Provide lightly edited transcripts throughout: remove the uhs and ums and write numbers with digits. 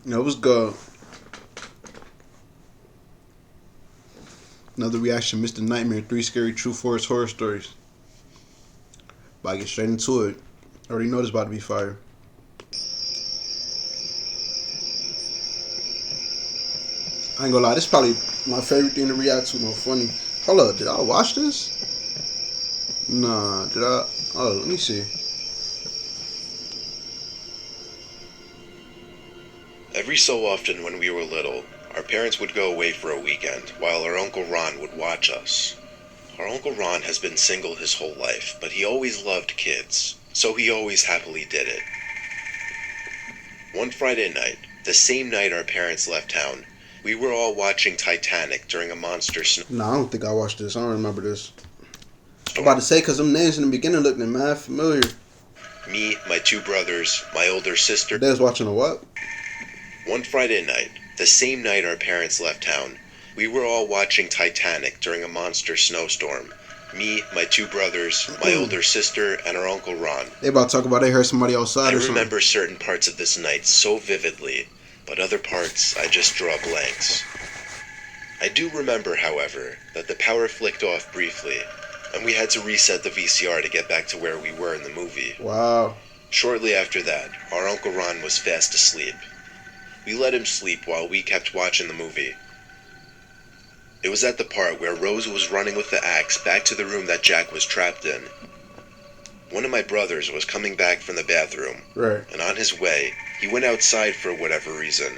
That was good. Another reaction, Mr. Nightmare, 3 scary true forest horror stories. But I get straight into it. I already know this about to be fire. I ain't gonna lie, this is probably my favorite thing to react to. No funny. Hold up, did I watch this? Nah, did I? Oh, let me see. Every so often when we were little, our parents would go away for a weekend while our Uncle Ron would watch us. Our Uncle Ron has been single his whole life, but he always loved kids, so he always happily did it. One Friday night, the same night our parents left town, we were all watching Titanic during a monster Nah, I don't think I watched this. I don't remember this. I'm about snowstorm. to say, because them names in the beginning looked mad familiar. Me, my two brothers, my older sister. They was watching a what? One Friday night, the same night our parents left town, we were all watching Titanic during a monster snowstorm. Me, my two brothers, my older sister, and our Uncle Ron. They about to talk about they heard somebody I outside or something. remember certain parts of this night so vividly, but other parts I just draw blanks. I do remember, however, that the power flicked off briefly, and we had to reset the VCR to get back to where we were in the movie. Wow. Shortly after that, our Uncle Ron was fast asleep. We let him sleep while we kept watching the movie. It was at the part where Rose was running with the axe back to the room that Jack was trapped in. One of my brothers was coming back from the bathroom, Right. and on his way, he went outside for whatever reason,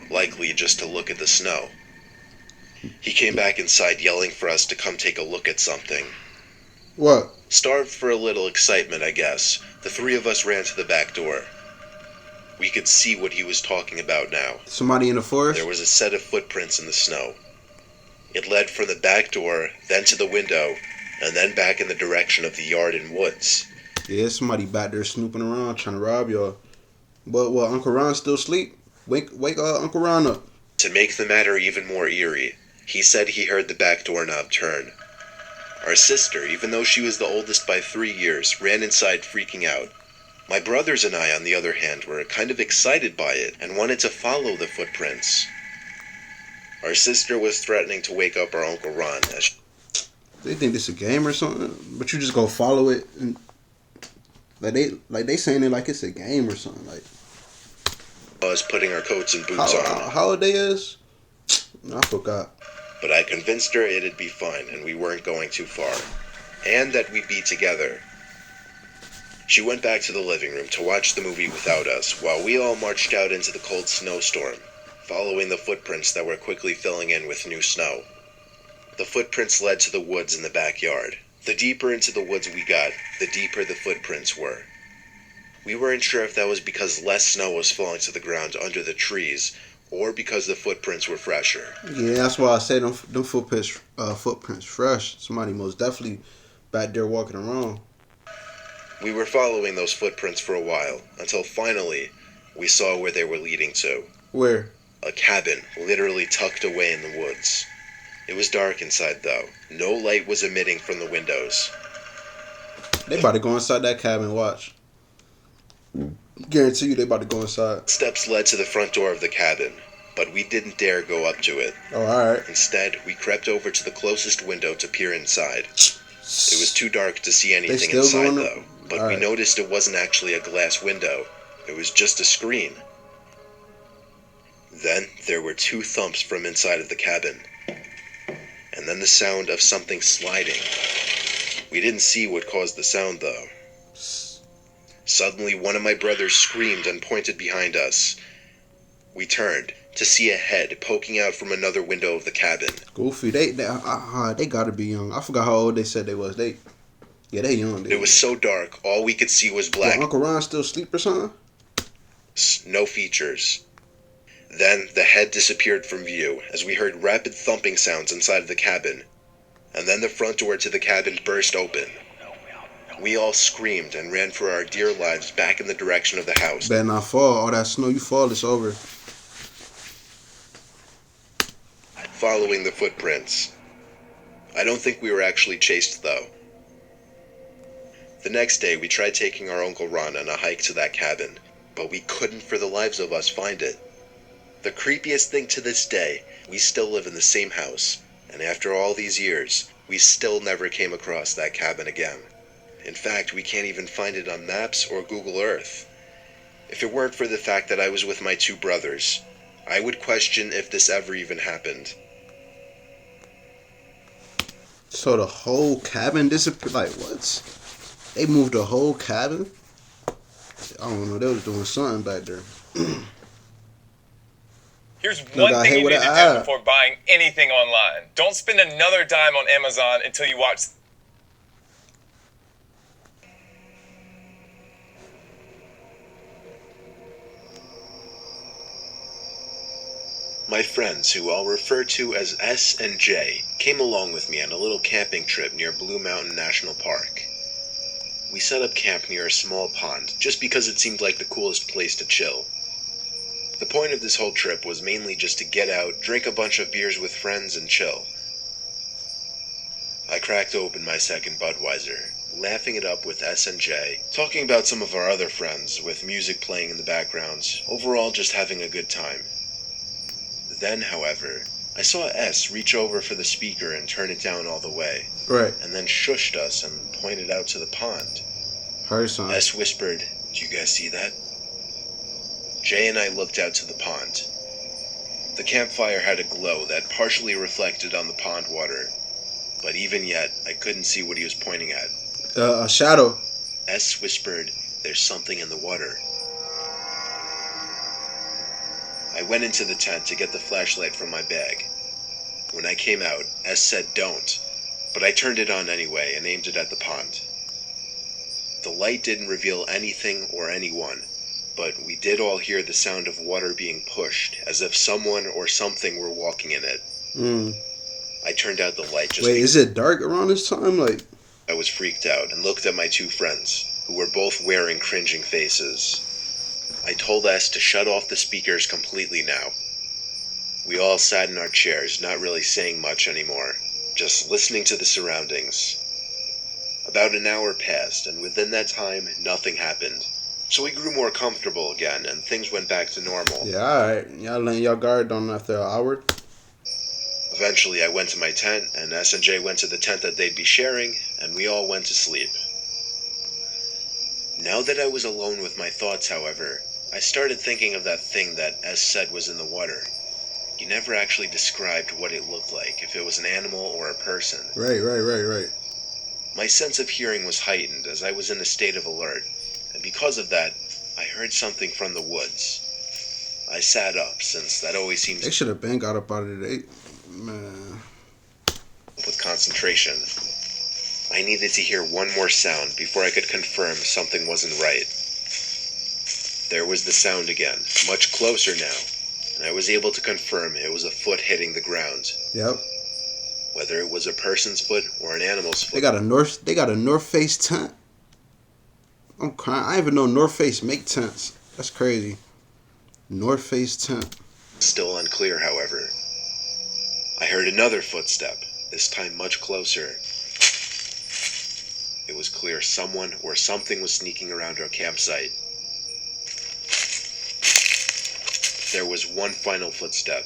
likely just to look at the snow. He came back inside yelling for us to come take a look at something. What? Starved for a little excitement, I guess, the three of us ran to the back door. We could see what he was talking about now. Somebody in the forest? There was a set of footprints in the snow. It led from the back door, then to the window, and then back in the direction of the yard and woods. Yeah, somebody back there snooping around trying to rob y'all. But what, Uncle Ron still asleep? Wake Uncle Ron up. To make the matter even more eerie, he said he heard the back doorknob turn. Our sister, even though she was the oldest by 3 years, ran inside freaking out. My brothers and I, on the other hand, were kind of excited by it and wanted to follow the footprints. Our sister was threatening to wake up our Uncle Ron as They think this a game or something, but you just go follow it and they saying it like it's a game or something. Like us putting our coats and boots on. how old they is? I forgot. But I convinced her it'd be fine and we weren't going too far, and that we'd be together. She went back to the living room to watch the movie without us, while we all marched out into the cold snowstorm, following the footprints that were quickly filling in with new snow. The footprints led to the woods in the backyard. The deeper into the woods we got, the deeper the footprints were. We weren't sure if that was because less snow was falling to the ground under the trees, or because the footprints were fresher. Yeah, that's why I say them footprints fresh. Somebody most definitely back there walking around. We were following those footprints for a while, until finally, we saw where they were leading to. Where? A cabin, literally tucked away in the woods. It was dark inside though. No light was emitting from the windows. They about to go inside that cabin, watch. Guarantee you they about to go inside. Steps led to the front door of the cabin, but we didn't dare go up to it. Oh, alright. Instead, we crept over to the closest window to peer inside. It was too dark to see anything still inside going though, but we Alright. noticed it wasn't actually a glass window. It was just a screen. Then there were 2 thumps from inside of the cabin. And then the sound of something sliding. We didn't see what caused the sound though. Suddenly one of my brothers screamed and pointed behind us. We turned to see a head poking out from another window of the cabin. Goofy, they gotta be young. I forgot how old they said they was. They young. It was so dark, all we could see was black. Uncle Ron still asleep or something? No features. Then the head disappeared from view as we heard rapid thumping sounds inside of the cabin. And then the front door to the cabin burst open. We all screamed and ran for our dear lives back in the direction of the house. Better not fall. All that snow you fall, it's over. Following the footprints. I don't think we were actually chased though. The next day we tried taking our Uncle Ron on a hike to that cabin, but we couldn't for the lives of us find it. The creepiest thing to this day, we still live in the same house, and after all these years, we still never came across that cabin again. In fact, we can't even find it on maps or Google Earth. If it weren't for the fact that I was with my two brothers, I would question if this ever even happened. So the whole cabin disappeared? Like, what? They moved the whole cabin? I don't know. They was doing something back there. Here's one I thing hate you what need to I- do before buying anything online. Don't spend another dime on Amazon until you watch. My friends, who I'll refer to as S and J, came along with me on a little camping trip near Blue Mountain National Park. We set up camp near a small pond just because it seemed like the coolest place to chill. The point of this whole trip was mainly just to get out, drink a bunch of beers with friends, and chill. I cracked open my second Budweiser, laughing it up with S and J, talking about some of our other friends, with music playing in the background, overall just having a good time. Then, however, I saw S reach over for the speaker and turn it down all the way, Right. and then shushed us and pointed out to the pond. Heard something. S whispered, "Do you guys see that?" Jay and I looked out to the pond. The campfire had a glow that partially reflected on the pond water, but even yet, I couldn't see what he was pointing at. A shadow. S whispered, "There's something in the water." I went into the tent to get the flashlight from my bag. When I came out, S said don't, but I turned it on anyway and aimed it at the pond. The light didn't reveal anything or anyone, but we did all hear the sound of water being pushed, as if someone or something were walking in it. I turned out the light just Wait, because is it dark around this time? Like, I was freaked out and looked at my two friends, who were both wearing cringing faces. I told S to shut off the speakers completely now. We all sat in our chairs, not really saying much anymore, just listening to the surroundings. About an hour passed, and within that time, nothing happened. So we grew more comfortable again, and things went back to normal. yeah, alright. Y'all letting y'all guard down after an hour? Eventually, I went to my tent, and S and J went to the tent that they'd be sharing, and we all went to sleep. Now that I was alone with my thoughts, however, I started thinking of that thing that S said was in the water. He never actually described what it looked like, if it was an animal or a person. Right. My sense of hearing was heightened as I was in a state of alert, and because of that, I heard something from the woods. I sat up, since that always seems They should have been got up out of there. Man. with concentration. I needed to hear one more sound before I could confirm something wasn't right. There was the sound again, much closer now, and I was able to confirm it was a foot hitting the ground. Yep. Whether it was a person's foot or an animal's foot. They got a North Face tent. I'm crying. I didn't even know North Face make tents. That's crazy. North Face tent. Still unclear, however. I heard another footstep, this time much closer. It was clear someone or something was sneaking around our campsite. There was one final footstep.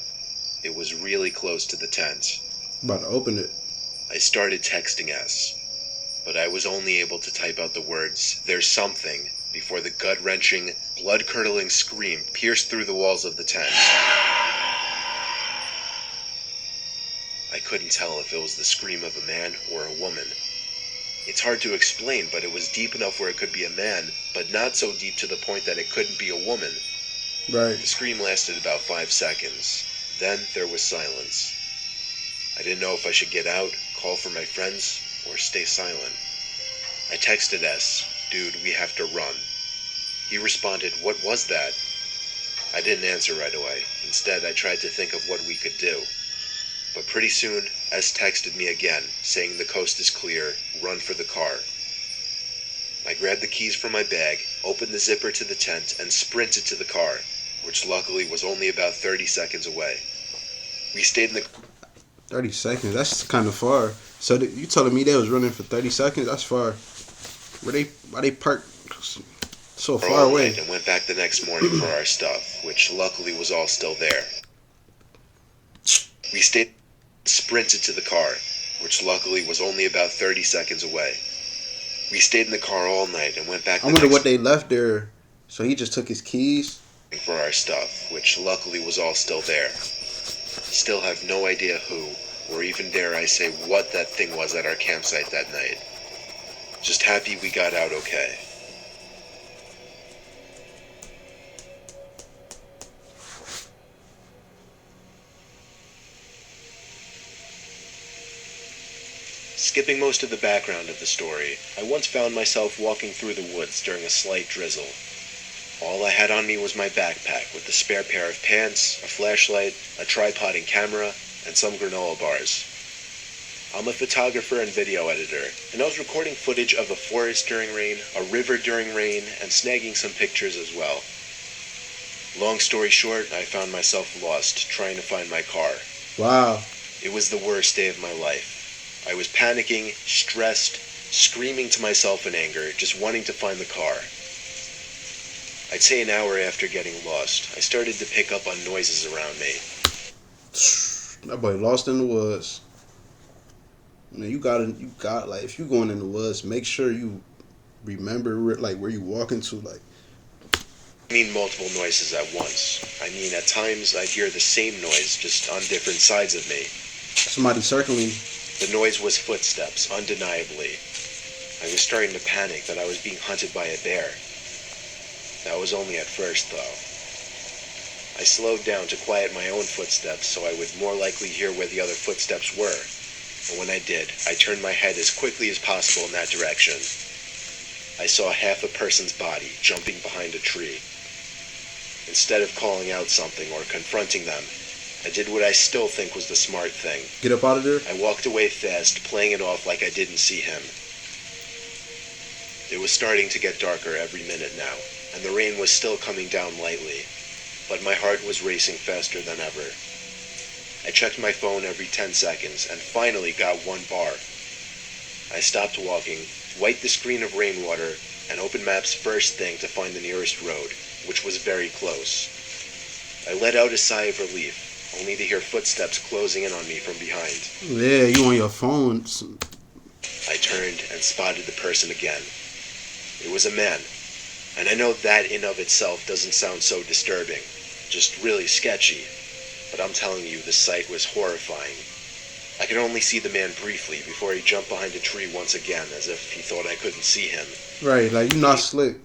It was really close to the tent. About to open it. I started texting S, but I was only able to type out the words, "There's something," before the gut-wrenching, blood-curdling scream pierced through the walls of the tent. I couldn't tell if it was the scream of a man or a woman. It's hard to explain, but it was deep enough where it could be a man, but not so deep to the point that it couldn't be a woman. Right. The scream lasted about 5 seconds. Then there was silence. I didn't know if I should get out, call for my friends, or stay silent. I texted S, "Dude, we have to run." He responded, "What was that?" I didn't answer right away. Instead, I tried to think of what we could do. But pretty soon, S texted me again, saying the coast is clear, run for the car. I grabbed the keys from my bag, opened the zipper to the tent, and sprinted to the car, which luckily was only about 30 seconds away. We stayed in the 30 seconds. That's kind of far. So you telling me they was running for 30 seconds? That's far. Why they parked So for far all away. night and went back the next morning for our stuff, which luckily was all still there. We sprinted to the car, which luckily was only about 30 seconds away. We stayed in the car all night and went back I the wonder next what they left there. So he just took his keys. morning for our stuff, which luckily was all still there. Still have no idea who, or even dare I say what that thing was at our campsite that night. Just happy we got out okay. Skipping most of the background of the story, I once found myself walking through the woods during a slight drizzle. All I had on me was my backpack with a spare pair of pants, a flashlight, a tripod and camera, and some granola bars. I'm a photographer and video editor, and I was recording footage of a forest during rain, a river during rain, and snagging some pictures as well. Long story short, I found myself lost trying to find my car. Wow. It was the worst day of my life. I was panicking, stressed, screaming to myself in anger, just wanting to find the car. I'd say an hour after getting lost, I started to pick up on noises around me. That boy lost in the woods. Man, you got like if you going in the woods, make sure you remember like where you walking to. Like, I mean multiple noises at once. I mean at times I'd hear the same noise just on different sides of me. somebody circling. The noise was footsteps, undeniably. I was starting to panic that I was being hunted by a bear. That was only at first, though. I slowed down to quiet my own footsteps so I would more likely hear where the other footsteps were. And when I did, I turned my head as quickly as possible in that direction. I saw half a person's body jumping behind a tree. Instead of calling out something or confronting them, I did what I still think was the smart thing. Get up out of there. I walked away fast, playing it off like I didn't see him. It was starting to get darker every minute now, and the rain was still coming down lightly, but my heart was racing faster than ever. I checked my phone every 10 seconds and finally got one bar. I stopped walking, wiped the screen of rainwater, and opened Maps first thing to find the nearest road, which was very close. I let out a sigh of relief, only to hear footsteps closing in on me from behind. Yeah, you on your phone. I turned and spotted the person again. It was a man, and I know that in of itself doesn't sound so disturbing, just really sketchy, but I'm telling you, the sight was horrifying. I could only see the man briefly before he jumped behind a tree once again as if he thought I couldn't see him. Right, like you not slick.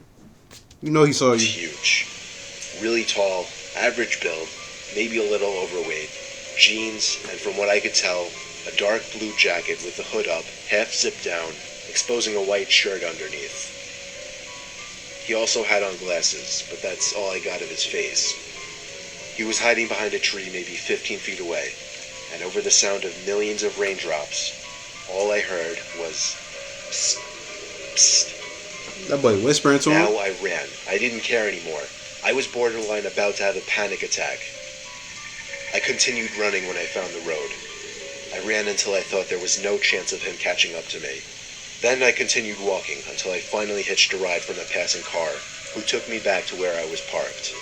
You know he saw He was you. huge. Really tall, average build, maybe a little overweight, jeans, and from what I could tell, a dark blue jacket with the hood up, half zipped down, exposing a white shirt underneath. He also had on glasses, but that's all I got of his face. He was hiding behind a tree maybe 15 feet away, and over the sound of millions of raindrops, all I heard was psst, psst. That boy whispering to him. Now I ran. I didn't care anymore. I was borderline about to have a panic attack. I continued running when I found the road. I ran until I thought there was no chance of him catching up to me. Then I continued walking until I finally hitched a ride from a passing car, who took me back to where I was parked.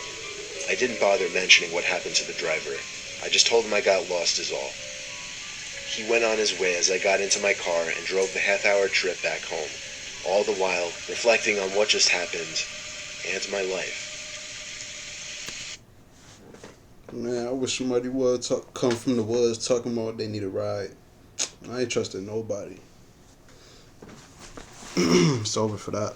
I didn't bother mentioning what happened to the driver. I just told him I got lost is all. He went on his way as I got into my car and drove the half-hour trip back home, all the while reflecting on what just happened and my life. Man, I wish somebody would come from the woods talking about they need a ride. I ain't trusting nobody. It's over for that.